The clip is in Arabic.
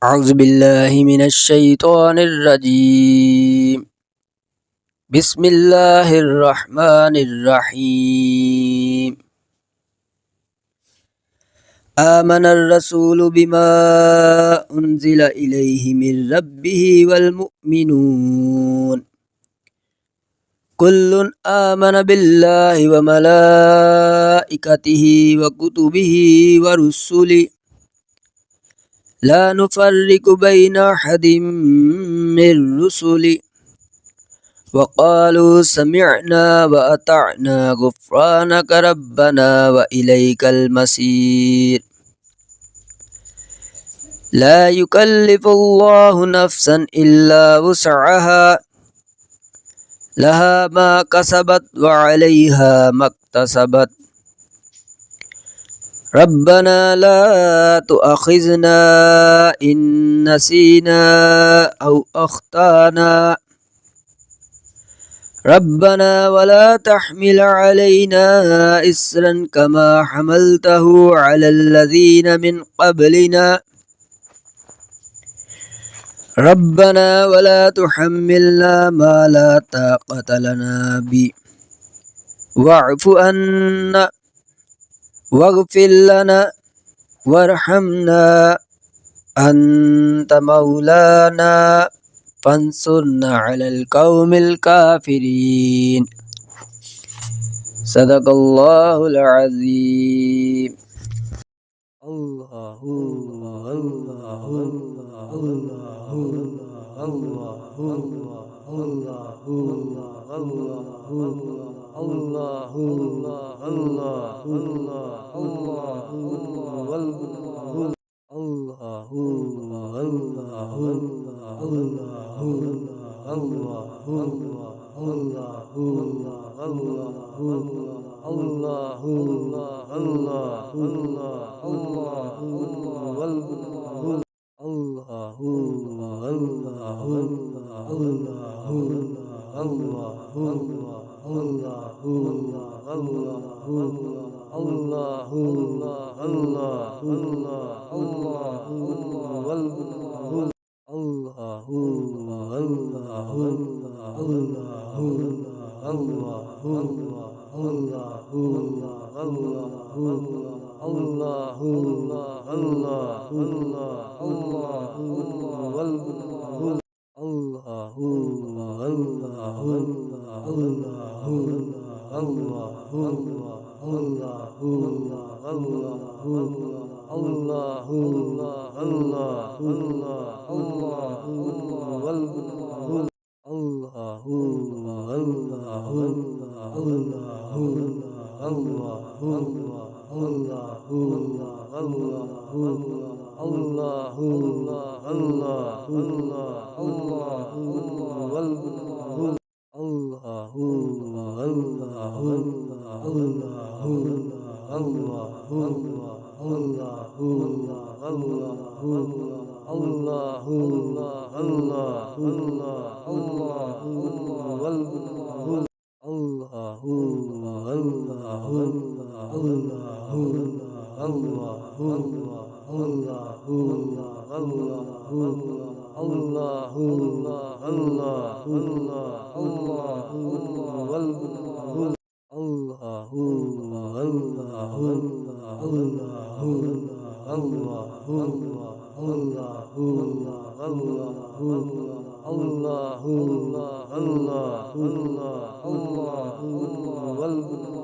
أعوذ بالله من الشيطان الرجيم. بسم الله الرحمن الرحيم. آمن الرسول بما أنزل إليه من ربه والمؤمنون كل آمن بالله وملائكته وكتبه ورسله لا نفرق بين أحد من رسله وقالوا سمعنا وأطعنا غفرانك ربنا وإليك المصير. لا يكلف الله نفسا إلا وسعها لها ما كسبت وعليها ما اكتسبت. ربنا لا تؤاخذنا إن نسينا أو أخطأنا ربنا ولا تحمل علينا إسرا كما حملته على الذين من قبلنا ربنا ولا تحملنا ما لا طاقة لنا به واعف عنا واغفر لنا وارحمنا أنت مولانا فانصرنا على القوم الكافرين. صدق الله العظيم. الله الله الله الله الله الله الله